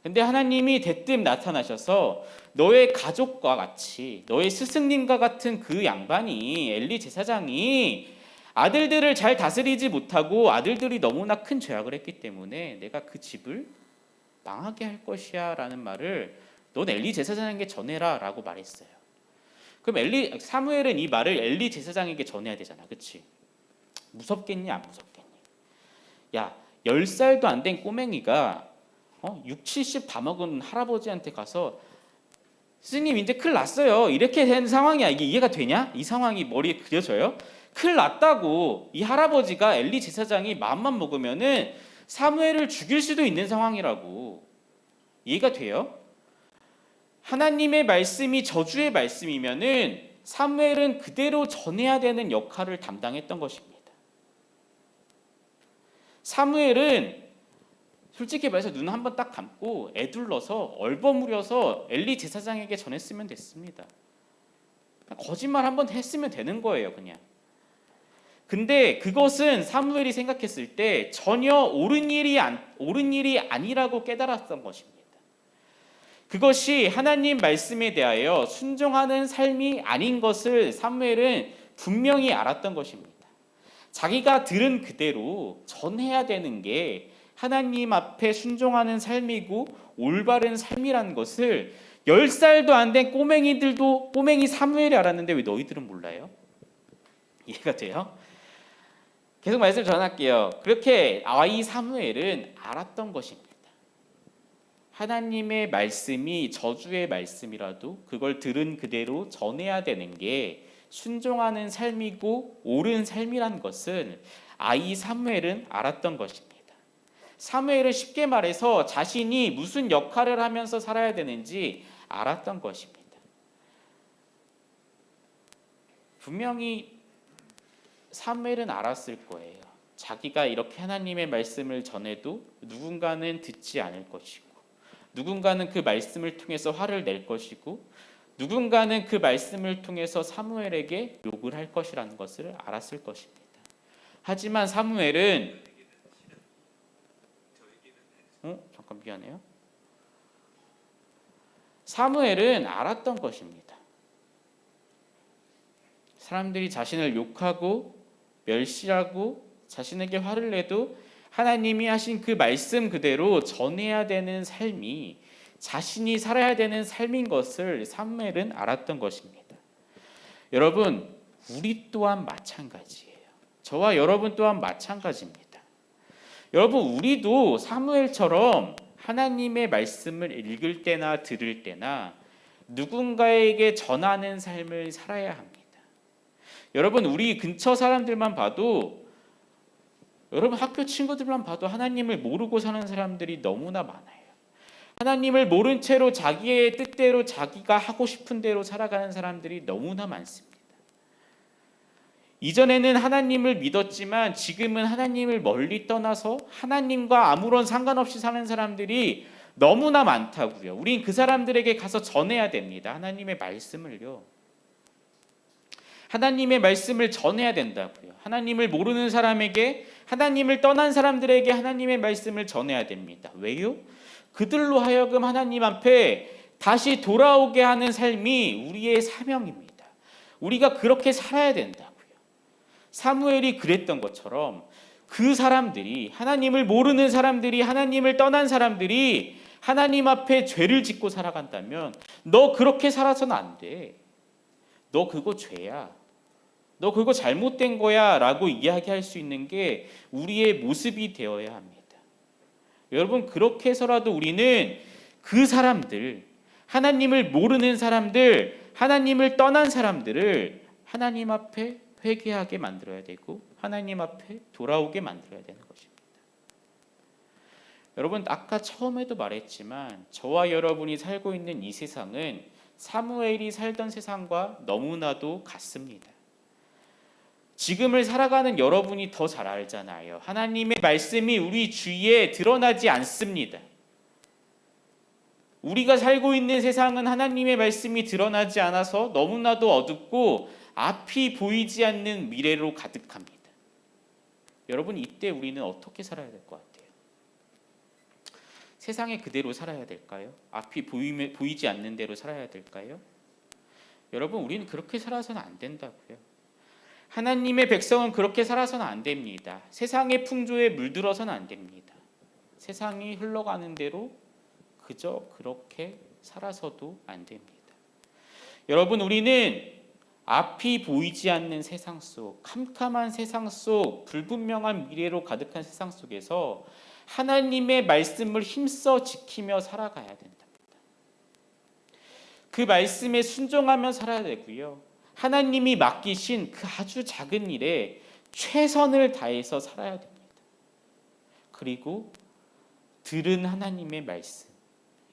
근데 하나님이 대뜸 나타나셔서 너의 가족과 같이 너의 스승님과 같은 그 양반이 엘리 제사장이 아들들을 잘 다스리지 못하고 아들들이 너무나 큰 죄악을 했기 때문에 내가 그 집을 망하게 할 것이야 라는 말을 넌 엘리 제사장에게 전해라 라고 말했어요. 그럼 사무엘은 이 말을 엘리 제사장에게 전해야 되잖아. 그치? 무섭겠니 안 무섭겠니? 야, 10살도 안 된 꼬맹이가 6, 70 다 먹은 할아버지한테 가서 스님 이제 큰일 났어요. 이렇게 된 상황이야. 이게 이해가 되냐? 이 상황이 머리에 그려져요? 큰일 났다고 이 할아버지가 엘리 제사장이 마음만 먹으면은 사무엘을 죽일 수도 있는 상황이라고. 이해가 돼요? 하나님의 말씀이 저주의 말씀이면은 사무엘은 그대로 전해야 되는 역할을 담당했던 것입니다. 사무엘은 솔직히 말해서 눈 한번 딱 감고 애둘러서 얼버무려서 엘리 제사장에게 전했으면 됐습니다. 거짓말 한번 했으면 되는 거예요, 그냥. 근데 그것은 사무엘이 생각했을 때 전혀 옳은 일이 아니라고 깨달았던 것입니다. 그것이 하나님 말씀에 대하여 순종하는 삶이 아닌 것을 사무엘은 분명히 알았던 것입니다. 자기가 들은 그대로 전해야 되는 게 하나님 앞에 순종하는 삶이고 올바른 삶이라는 것을 10살도 안 된 꼬맹이 사무엘이 알았는데 왜 너희들은 몰라요? 이해가 돼요? 계속 말씀 전할게요. 그렇게 아이 사무엘은 알았던 것입니다. 하나님의 말씀이 저주의 말씀이라도 그걸 들은 그대로 전해야 되는 게 순종하는 삶이고 옳은 삶이란 것은 아이 사무엘은 알았던 것입니다. 사무엘은 쉽게 말해서 자신이 무슨 역할을 하면서 살아야 되는지 알았던 것입니다. 분명히 사무엘은 알았을 거예요. 자기가 이렇게 하나님의 말씀을 전해도 누군가는 듣지 않을 것이고 누군가는 그 말씀을 통해서 화를 낼 것이고 누군가는 그 말씀을 통해서 사무엘에게 욕을 할 것이라는 것을 알았을 것입니다. 하지만 사무엘은 잠깐 미안해요. 사무엘은 알았던 것입니다. 사람들이 자신을 욕하고 멸시하고 자신에게 화를 내도 하나님이 하신 그 말씀 그대로 전해야 되는 삶이 자신이 살아야 되는 삶인 것을 사무엘은 알았던 것입니다. 여러분, 우리 또한 마찬가지예요. 저와 여러분 또한 마찬가지입니다. 여러분, 우리도 사무엘처럼 하나님의 말씀을 읽을 때나 들을 때나 누군가에게 전하는 삶을 살아야 합니다. 여러분, 우리 근처 사람들만 봐도 여러분 학교 친구들만 봐도 하나님을 모르고 사는 사람들이 너무나 많아요. 하나님을 모른 채로 자기의 뜻대로 자기가 하고 싶은 대로 살아가는 사람들이 너무나 많습니다. 이전에는 하나님을 믿었지만 지금은 하나님을 멀리 떠나서 하나님과 아무런 상관없이 사는 사람들이 너무나 많다고요. 우린 그 사람들에게 가서 전해야 됩니다. 하나님의 말씀을요. 하나님의 말씀을 전해야 된다고요. 하나님을 모르는 사람에게, 하나님을 떠난 사람들에게 하나님의 말씀을 전해야 됩니다. 왜요? 그들로 하여금 하나님 앞에 다시 돌아오게 하는 삶이 우리의 사명입니다. 우리가 그렇게 살아야 된다고요. 사무엘이 그랬던 것처럼 그 사람들이, 하나님을 모르는 사람들이, 하나님을 떠난 사람들이 하나님 앞에 죄를 짓고 살아간다면 너 그렇게 살아서는 안 돼. 너 그거 죄야. 너 그거 잘못된 거야 라고 이야기할 수 있는 게 우리의 모습이 되어야 합니다. 여러분, 그렇게 해서라도 우리는 그 사람들, 하나님을 모르는 사람들, 하나님을 떠난 사람들을 하나님 앞에 회개하게 만들어야 되고 하나님 앞에 돌아오게 만들어야 되는 것입니다. 여러분 아까 처음에도 말했지만 저와 여러분이 살고 있는 이 세상은 사무엘이 살던 세상과 너무나도 같습니다. 지금을 살아가는 여러분이 더 잘 알잖아요. 하나님의 말씀이 우리 주위에 드러나지 않습니다. 우리가 살고 있는 세상은 하나님의 말씀이 드러나지 않아서 너무나도 어둡고 앞이 보이지 않는 미래로 가득합니다. 여러분 이때 우리는 어떻게 살아야 될 것 같아요? 세상에 그대로 살아야 될까요? 앞이 보이지 않는 대로 살아야 될까요? 여러분 우리는 그렇게 살아서는 안 된다고요. 하나님의 백성은 그렇게 살아서는 안 됩니다. 세상의 풍조에 물들어서는 안 됩니다. 세상이 흘러가는 대로 그저 그렇게 살아서도 안 됩니다. 여러분 우리는 앞이 보이지 않는 세상 속, 캄캄한 세상 속, 불분명한 미래로 가득한 세상 속에서 하나님의 말씀을 힘써 지키며 살아가야 된답니다. 그 말씀에 순종하며 살아야 되고요. 하나님이 맡기신 그 아주 작은 일에 최선을 다해서 살아야 됩니다. 그리고 들은 하나님의 말씀,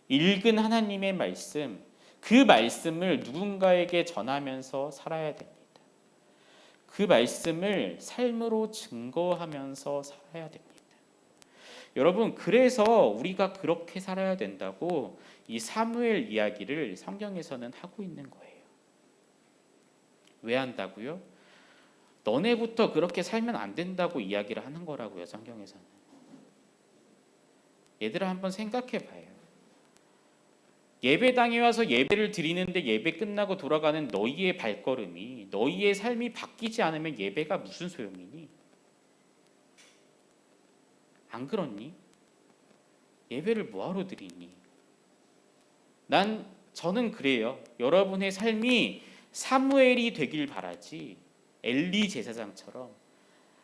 읽은 하나님의 말씀, 그 말씀을 누군가에게 전하면서 살아야 됩니다. 그 말씀을 삶으로 증거하면서 살아야 됩니다. 여러분 그래서 우리가 그렇게 살아야 된다고 이 사무엘 이야기를 성경에서는 하고 있는 거예요. 왜 한다고요? 너네부터 그렇게 살면 안 된다고 이야기를 하는 거라고요. 성경에서는. 얘들아 한번 생각해 봐요. 예배당에 와서 예배를 드리는데 예배 끝나고 돌아가는 너희의 발걸음이, 너희의 삶이 바뀌지 않으면 예배가 무슨 소용이니? 안 그렇니? 예배를 뭐하러 드리니? 저는 그래요. 여러분의 삶이 사무엘이 되길 바라지 엘리 제사장처럼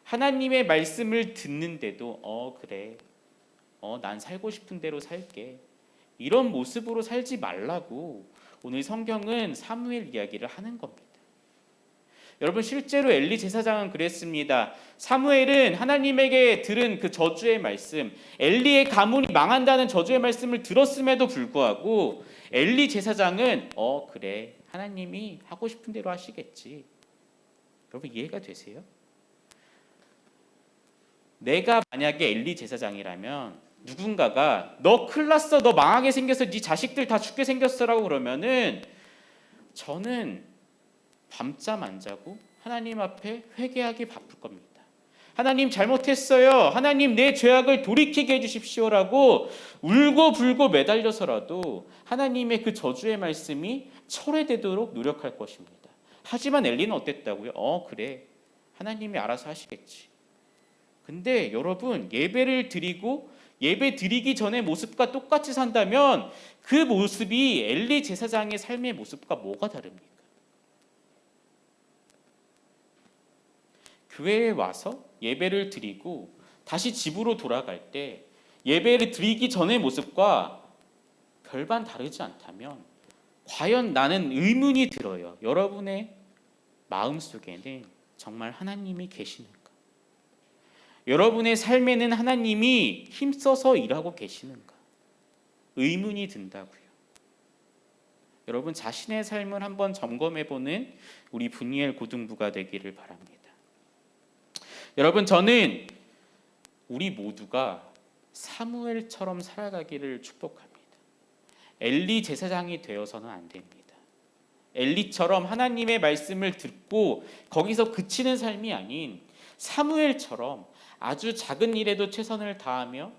하나님의 말씀을 듣는데도 그래, 난 살고 싶은 대로 살게, 이런 모습으로 살지 말라고 오늘 성경은 사무엘 이야기를 하는 겁니다. 여러분 실제로 엘리 제사장은 그랬습니다. 사무엘은 하나님에게 들은 그 저주의 말씀, 엘리의 가문이 망한다는 저주의 말씀을 들었음에도 불구하고 엘리 제사장은 그래, 하나님이 하고 싶은 대로 하시겠지. 여러분 이해가 되세요? 내가 만약에 엘리 제사장이라면 누군가가 너 큰일 났어, 너 망하게 생겼어, 네 자식들 다 죽게 생겼어라고 그러면은 저는 밤잠 안 자고 하나님 앞에 회개하기 바쁠 겁니다. 하나님 잘못했어요, 하나님 내 죄악을 돌이키게 해주십시오라고 울고 불고 매달려서라도 하나님의 그 저주의 말씀이 철회되도록 노력할 것입니다. 하지만 엘리는 어땠다고요? 그래, 하나님이 알아서 하시겠지. 근데 여러분 예배를 드리고 예배 드리기 전의 모습과 똑같이 산다면 그 모습이 엘리 제사장의 삶의 모습과 뭐가 다릅니까? 교회에 와서 예배를 드리고 다시 집으로 돌아갈 때 예배를 드리기 전의 모습과 별반 다르지 않다면 과연 나는 의문이 들어요. 여러분의 마음속에는 정말 하나님이 계시는가? 여러분의 삶에는 하나님이 힘써서 일하고 계시는가? 의문이 든다고요. 여러분 자신의 삶을 한번 점검해보는 우리 분이엘 고등부가 되기를 바랍니다. 여러분 저는 우리 모두가 사무엘처럼 살아가기를 축복합니다. 엘리 제사장이 되어서는 안 됩니다. 엘리처럼 하나님의 말씀을 듣고 거기서 그치는 삶이 아닌 사무엘처럼 아주 작은 일에도 최선을 다하며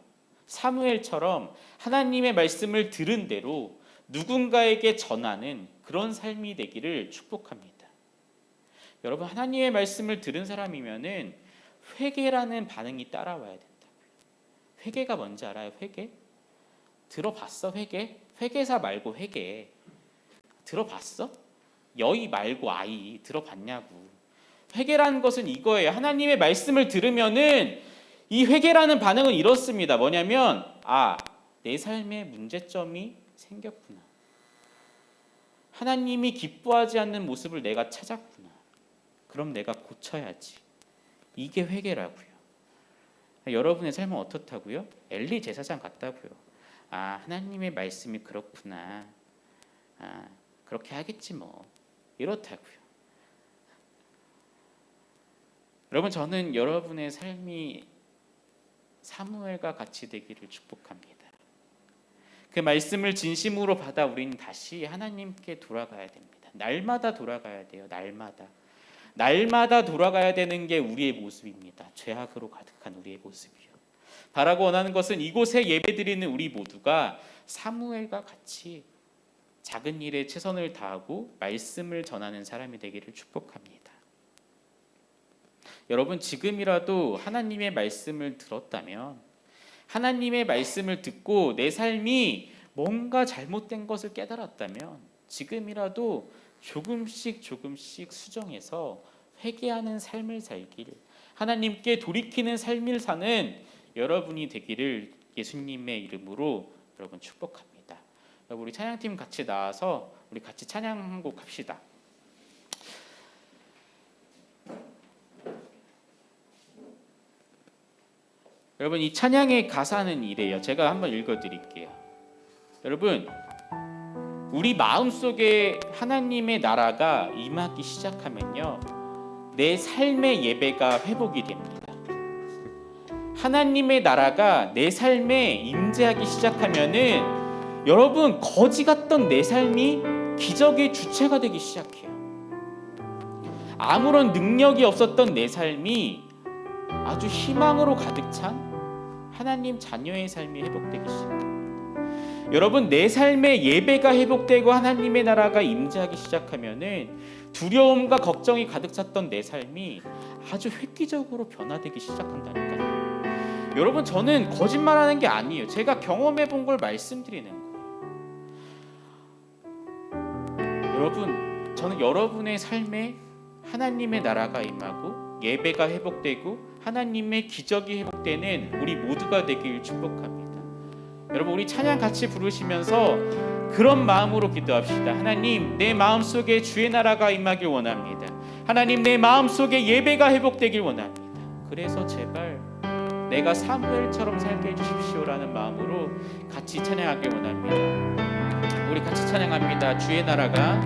사무엘처럼 하나님의 말씀을 들은 대로 누군가에게 전하는 그런 삶이 되기를 축복합니다. 여러분 하나님의 말씀을 들은 사람이면은 회개라는 반응이 따라와야 된다고요. 회개가 뭔지 알아요? 회개? 들어봤어? 회개사 말고 회개 들어봤어? 여의 말고 아이 들어봤냐고. 회개라는 것은 이거예요. 하나님의 말씀을 들으면은 이 회개라는 반응은 이렇습니다. 뭐냐면 내 삶에 문제점이 생겼구나. 하나님이 기뻐하지 않는 모습을 내가 찾았구나. 그럼 내가 고쳐야지. 이게 회개라고요. 여러분의 삶은 어떻다고요? 엘리 제사장 같다고요. 아, 하나님의 말씀이 그렇구나. 아, 그렇게 하겠지 뭐. 이렇다고요. 여러분, 저는 여러분의 삶이 사무엘과 같이 되기를 축복합니다. 그 말씀을 진심으로 받아 우리는 다시 하나님께 돌아가야 됩니다. 날마다 돌아가야 돼요. 날마다 돌아가야 되는 게 우리의 모습입니다. 죄악으로 가득한 우리의 모습이요. 바라고 원하는 것은 이곳에 예배드리는 우리 모두가 사무엘과 같이 작은 일에 최선을 다하고 말씀을 전하는 사람이 되기를 축복합니다. 여러분, 지금이라도 하나님의 말씀을 들었다면, 하나님의 말씀을 듣고 내 삶이 뭔가 잘못된 것을 깨달았다면 지금이라도 조금씩 수정해서 회개하는 삶을 살길, 하나님께 돌이키는 삶을 사는 여러분이 되기를 예수님의 이름으로 여러분 축복합니다. 여러분, 우리 찬양팀 같이 나와서 우리 같이 찬양 한 곡 합시다. 여러분, 이 찬양의 가사는 이래요. 제가 한번 읽어드릴게요. 여러분, 우리 마음속에 하나님의 나라가 임하기 시작하면요, 내 삶의 예배가 회복이 됩니다. 하나님의 나라가 내 삶에 임재하기 시작하면은 여러분, 거지 같던 내 삶이 기적의 주체가 되기 시작해요. 아무런 능력이 없었던 내 삶이 아주 희망으로 가득 찬 하나님 자녀의 삶이 회복되기 시작합니다. 여러분, 내 삶의 예배가 회복되고 하나님의 나라가 임재하기 시작하면은 두려움과 걱정이 가득 찼던 내 삶이 아주 획기적으로 변화되기 시작한다니까요. 여러분, 저는 거짓말하는 게 아니에요. 제가 경험해 본 걸 말씀드리는 거예요. 여러분, 저는 여러분의 삶에 하나님의 나라가 임하고 예배가 회복되고 하나님의 기적이 회복되는 우리 모두가 되길 축복합니다. 여러분, 우리 찬양 같이 부르시면서 그런 마음으로 기도합시다. 하나님, 내 마음속에 주의 나라가 임하길 원합니다. 하나님, 내 마음속에 예배가 회복되길 원합니다. 그래서 제발 내가 사무엘처럼 살게 해주십시오라는 마음으로 같이 찬양하길 원합니다. 우리 같이 찬양합니다. 주의 나라가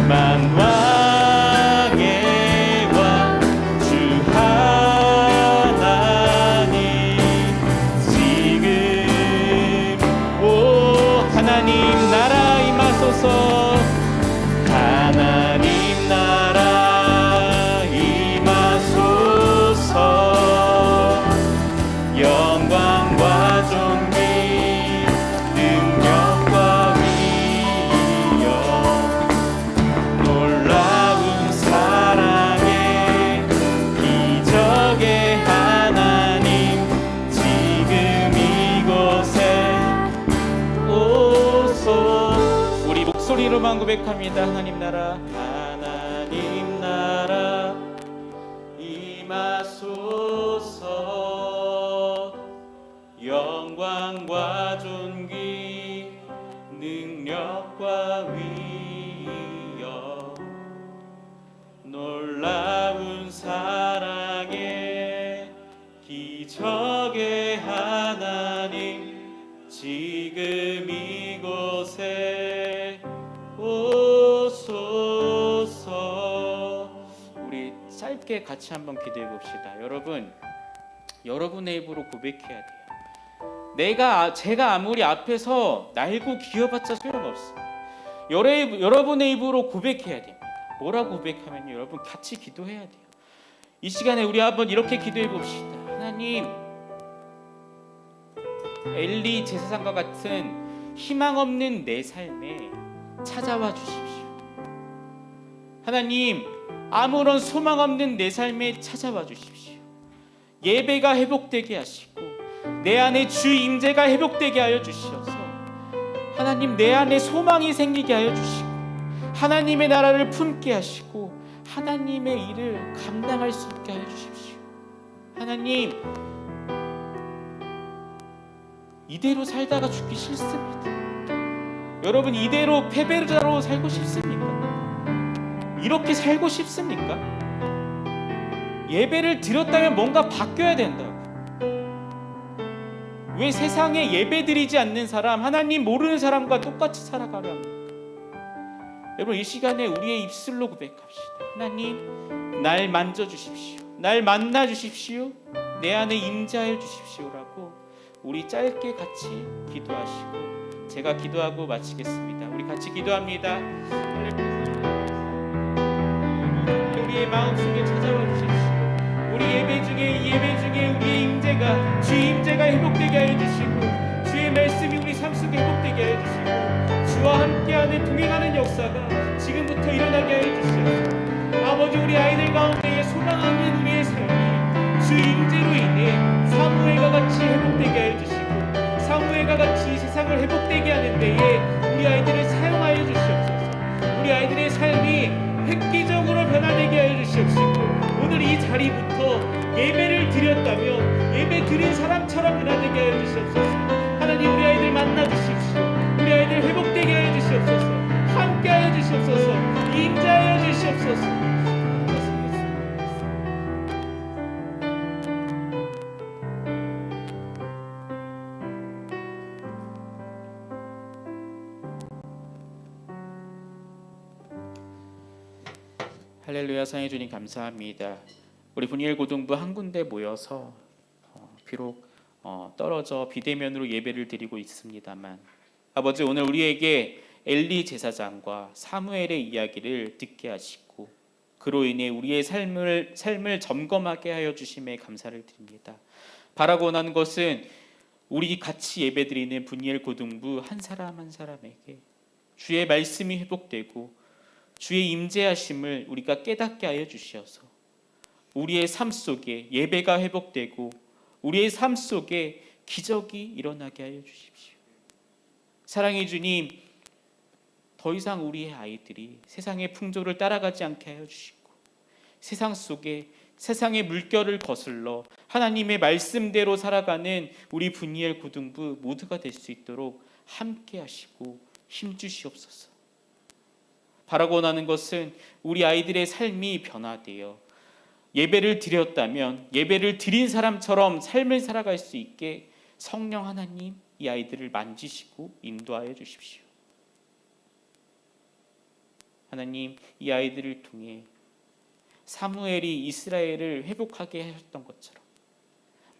만왕의 왕 주 하나님 지금 오 하나님 나라 임하소서 하나님 나라 임하소서 영광과 존귀 능력과 위엄 놀라운 사랑의 기적의 하나님 지금 이곳에 오소 우리 목소리로만 고백합니다. 하나님 나라 임하소서 영광과 존귀 능력과 위엄 놀라운 사랑의 기적의 하나님 지금 이곳에 오소서. 우리 짧게 같이 한번 기도해 봅시다. 여러분의 입으로 고백해야 돼요. 제가 아무리 앞에서 날고 기어봤자 소용없어요. 여러분의 입으로 고백해야 됩니다. 뭐라고 고백하면요, 여러분 같이 기도해야 돼요. 이 시간에 우리 한번 이렇게 기도해 봅시다. 하나님, 엘리 제사장과 같은 희망 없는 내 삶에 찾아와 주십시오. 하나님, 아무런 소망 없는 내 삶에 찾아와 주십시오. 예배가 회복되게 하시고 내 안에 주 임재가 회복되게 하여 주시옵소서. 하나님, 내 안에 소망이 생기게 하여 주시고 하나님의 나라를 품게 하시고 하나님의 일을 감당할 수 있게 하여 주십시오. 하나님, 이대로 살다가 죽기 싫습니다. 여러분, 이대로 패배자로 살고 싶습니까? 이렇게 살고 싶습니까? 예배를 드렸다면 뭔가 바뀌어야 된다고. 왜 세상에 예배 드리지 않는 사람, 하나님 모르는 사람과 똑같이 살아가려 합니까? 여러분, 이 시간에 우리의 입술로 고백합시다. 하나님, 날 만져주십시오. 날 만나주십시오. 내 안에 임재하여 주십시오라고 우리 짧게 같이 기도하시고 제가 기도하고 마치겠습니다. 우리 같이 기도합니다. 우리의 마음속에 찾아와 주십시오. 우리 예배 중에 우리의 임재가, 주 임재가 회복되게 하여 주시고 주의 말씀이 우리 삶 속에 회복되게 하여 주시고 주와 함께하는 동행하는 역사가 지금부터 일어나게 하여 주시옵소서. 아버지, 우리 아이들 가운데에 소망 없는 우리의 삶이 주 임재로 인해 사무엘과 같이 회복되게 하여 주시고 사무엘과 같이 세상을 회복되게 하는 데에 우리 아이들을 사용하여 주시옵소서. 우리 아이들의 삶이 획기적으로 변화되게 하여 주시옵시고 오늘 이 자리부터 예배를 드렸다면 예배 드린 사람처럼 변화되게 하여 주시옵소서. 하나님, 우리 아이들 만나 주십시오. 우리 아이들 회복되게 하여 주시옵소서. 함께 하여 주시옵소서. 임재하여 주시옵소서. 할렐루야. 사랑해 주님 감사합니다. 우리 분이엘 고등부 한 군데 모여서 비록 떨어져 비대면으로 예배를 드리고 있습니다만 아버지, 오늘 우리에게 엘리 제사장과 사무엘의 이야기를 듣게 하시고 그로 인해 우리의 삶을 점검하게 하여 주심에 감사를 드립니다. 바라고 원하는 것은 우리 같이 예배드리는 분이엘 고등부 한 사람 한 사람에게 주의 말씀이 회복되고 주의 임재하심을 우리가 깨닫게 하여 주시어서 우리의 삶 속에 예배가 회복되고 우리의 삶 속에 기적이 일어나게 하여 주십시오. 사랑의 주님, 더 이상 우리의 아이들이 세상의 풍조를 따라가지 않게 하여 주시고 세상 속에 세상의 물결을 거슬러 하나님의 말씀대로 살아가는 우리 분이엘 고등부 모두가 될 수 있도록 함께 하시고 힘주시옵소서. 바라고 원하는 것은 우리 아이들의 삶이 변화되어 예배를 드렸다면 예배를 드린 사람처럼 삶을 살아갈 수 있게 성령 하나님, 이 아이들을 만지시고 인도하여 주십시오. 하나님, 이 아이들을 통해 사무엘이 이스라엘을 회복하게 하셨던 것처럼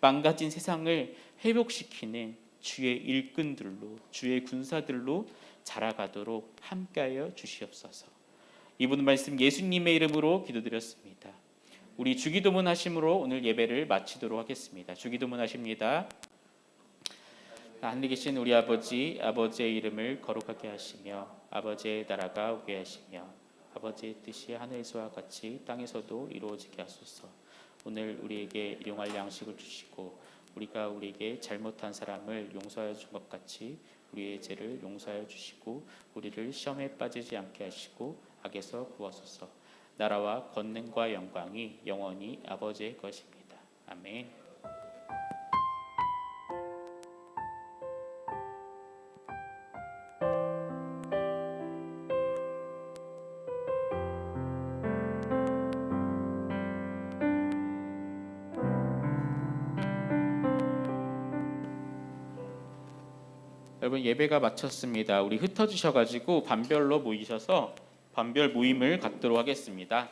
망가진 세상을 회복시키는 주의 일꾼들로, 주의 군사들로 자라가도록 함께하여 주시옵소서. 이분 말씀 예수님의 이름으로 기도드렸습니다. 우리 주기도문 하심으로 오늘 예배를 마치도록 하겠습니다. 주기도문 하십니다. 하늘에 계신 우리 아버지, 아버지의 이름을 거룩하게 하시며 아버지의 나라가 오게 하시며 아버지의 뜻이 하늘에서와 같이 땅에서도 이루어지게 하소서. 오늘 우리에게 일용할 양식을 주시고 우리가 우리에게 잘못한 사람을 용서하여 준 것 같이 우리의 죄를 용서하여 주시고 우리를 시험에 빠지지 않게 하시고 악에서 구하소서. 나라와 권능과 영광이 영원히 아버지의 것입니다. 아멘. 여러분, 예배가 마쳤습니다. 우리 흩어지셔가지고 반별로 모이셔서 반별 모임을 갖도록 하겠습니다.